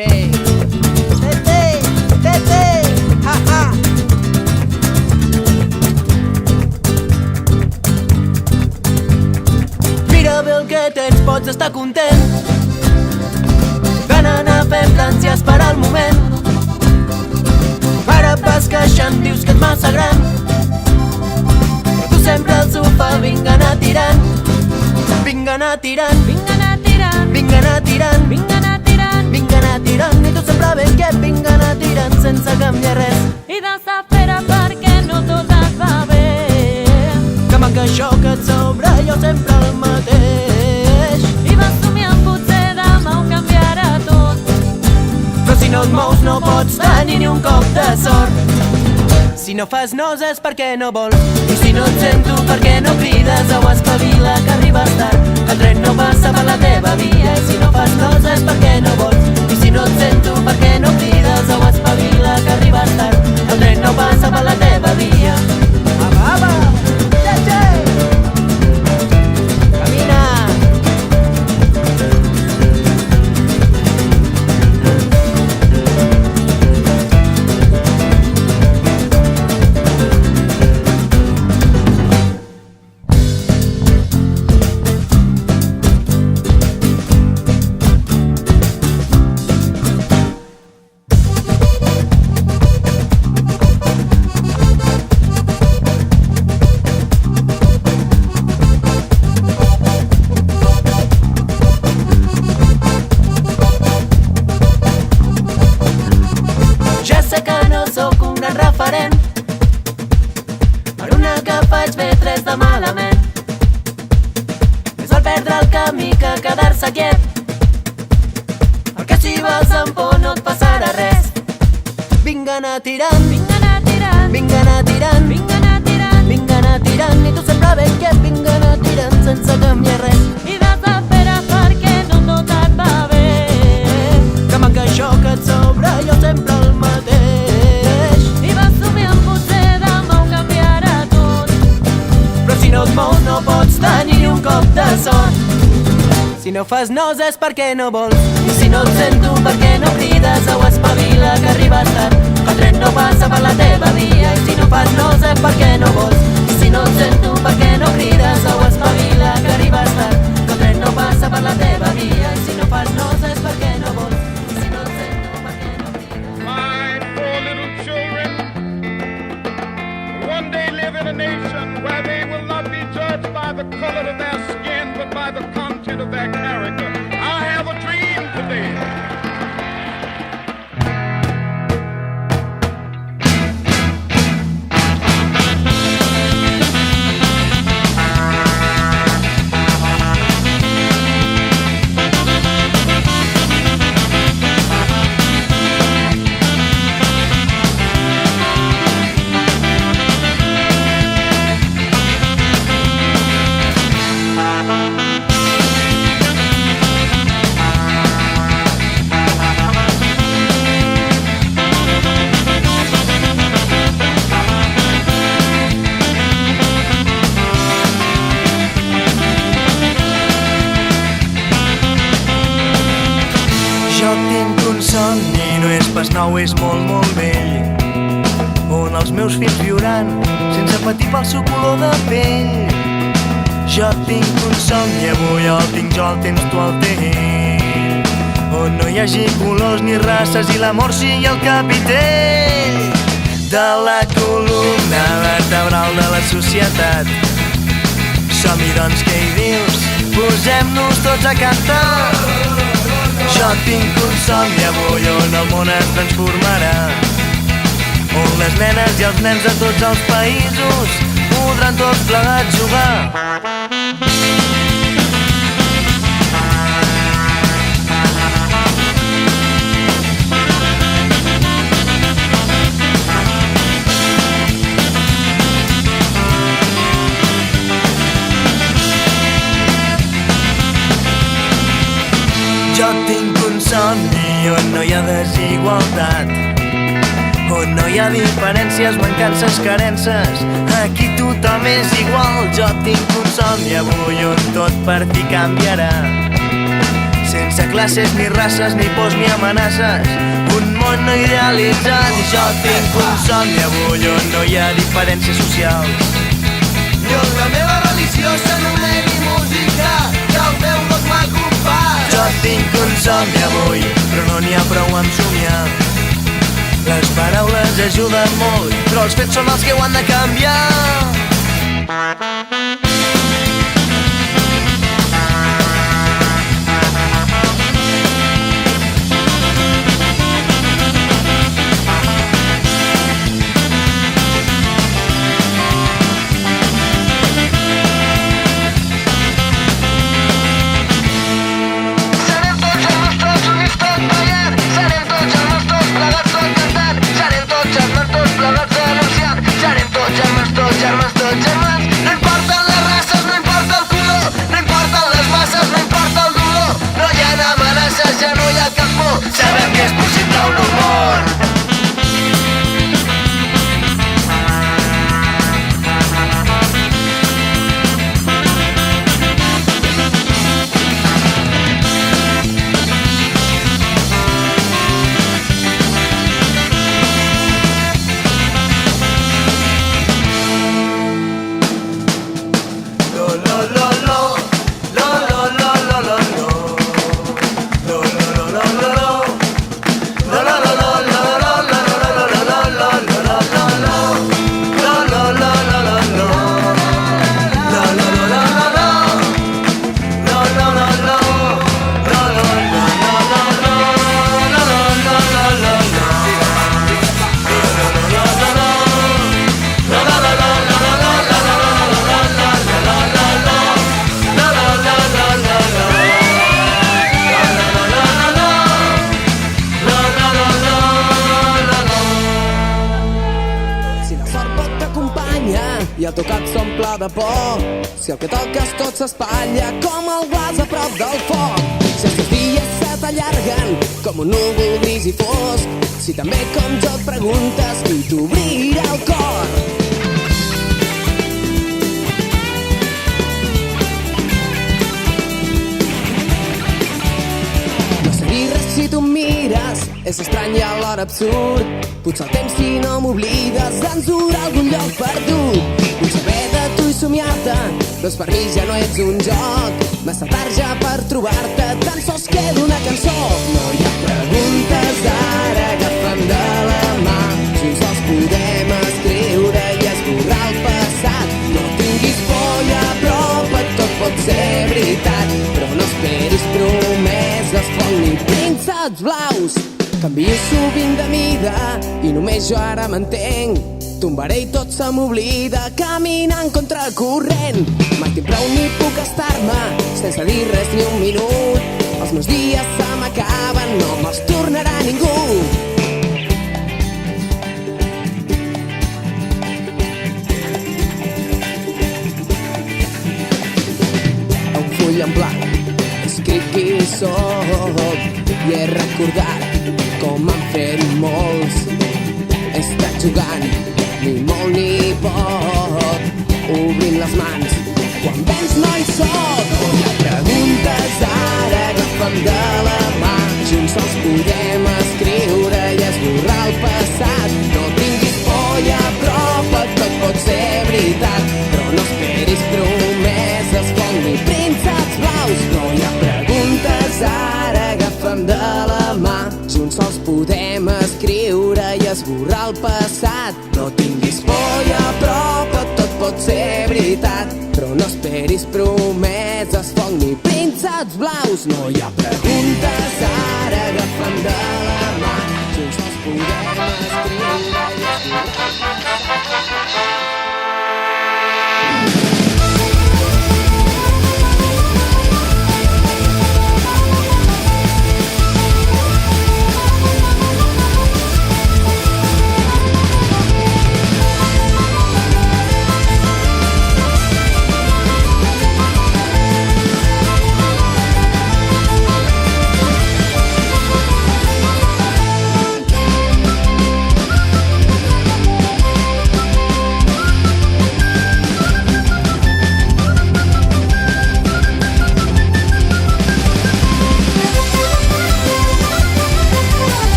aire. Tete, tete, ha, ha. Mira bé el que tens, pots estar content. Van anar fent plans i esperar el moment. Ara vas queixant, dius que ets massa gran. Tu sempre al sofà, vinga anar tirant. Vinga anar tirant, Vinga anar tirant, vinga anar tirant, vinga anar tirant, vinga anar tirant. I tu sempre ben quiet, vinga anar tirant sense canviar res. i desespera perquè no tot et va bé. Que manca això que et sobra, jo sempre el mateix. I vas somiant potser demà ho canviarà tot. Però si no et mous no pots tenir ni un cop de sort. Si no fas nos és perquè no vols. I si no et sento perquè no crides o espavila que arribes tard. El tren no passa per la teva via. I si no fas nos és perquè no vols. I si no et sento perquè no crides o espavila que arribes tard. El tren no passa per la teva via. Apa, apa, che, che. Camina. Ja sé que no sóc un gran referent, per una que faig bé tres de malament. Més val perdre el camí que quedar-se quiet, perquè si vas amb por no et passarà res. Vinga anar tirant, Vinga anar tirant, vinga anar tirant, vinga anar tirant, vinga anar tirant. I tu sempre ben quiet, vinga anar tirant sense canviar res. i desespera perquè no tot et va bé. Que manca això que et sobra, jo sempre el mateix. I vas somiant potser demà ho canviarà tot. Però si no et mous no pots tenir ni un cop de sort. Si no fas nos és perquè no vols. I si no et sento perquè no crides o espavila que arribes tard. El tren no passa per la teva via. I si no fas nos és perquè no vols. I si no et sento perquè no crides o espavila que arribes tard. El tren no passa per la teva via. I si no fas nos és perquè no vols. I si no et sento perquè no crides. My poor little children one day live in a nation where they will not be judged by the color of their skin, but by the content of their character. I have a dream today. Jo tinc un somni, no és pas nou, és molt, molt vell, on els meus fills viuran sense patir pel seu color de pell. Jo tinc un somni, avui el tinc jo, el tens tu, el té ell, on no hi hagi colors ni races i l'amor sigui el capitell de la columna vertebral de la societat. Som-hi doncs, què hi dius? Posem-nos tots a cantar. Jo tinc un somni avui on el món es transformarà, on les nenes i els nens de tots els països podran tots plegats jugar. Jo tinc un somni on no hi ha desigualtat, on no hi ha diferències, mancances, carences. Aquí tothom és igual. Jo tinc un somni avui on tot per fi canviarà, sense Sense classes, ni races, ni pors, ni amenaces. Un món no idealitzat. I jo tinc un somni avui on no hi ha diferències socials. I on la meva religió s'anomeni música, que el meu dogma compàs. Jo tinc un somni avui, però no n'hi ha prou amb somiar. Les paraules ajuden molt, però els fets són els que ho han de canviar. Sabem que és possible un humor. I el teu cap s'omple de por. Si el que toques tot s'espatlla com el glaç a prop del foc. Si els teus dies se t'allarguen com un núvol gris i fosc. Si també com jo et preguntes qui t'obrirà el cor. No sé dir res si tu em mires, és estrany i alhora absurd. Potser el temps si no m'oblides ens durà algun lloc perdut. Vull saber de tu i somiar-te, però per mi ja no ets un joc. Massa tard ja per trobar-te, tan sols queda una cançó. No hi ha preguntes ara, agafa'm de la mà. Junts sols podem escriure i esborrar el passat. No tinguis por i apropa't, tot pot ser veritat. Però no esperis promeses, foc ni prínceps blaus. Canvio sovint de mida i només jo ara m'entenc. Tombaré i tot se m'oblida caminant contra el corrent. Mai tinc prou ni puc estar-me sense dir res ni un minut. Els meus dies se m'acaben, no me'ls tornarà ningú. A un full en blanc escric qui soc i he recordat com han fet molts. He estat jugant ni molt ni poc, obrint les mans quan vens no hi soc. No hi ha preguntes ara, agafa'm de la mà. Junts sols podem escriure i esborrar el passat. No tinguis por i apropa't, tot pot ser veritat. Però no esperis promeses, foc ni prínceps blaus. No hi ha preguntes ara, agafa'm de la mà. Junts sols podem escriure i esborrar el passat. No tinguis por i apropa't, tot pot ser veritat. Però no esperis promeses, foc ni prínceps blaus. No hi ha preguntes ara, agafa'm de la mà. Junts sols podem escriure i esborrar el passat.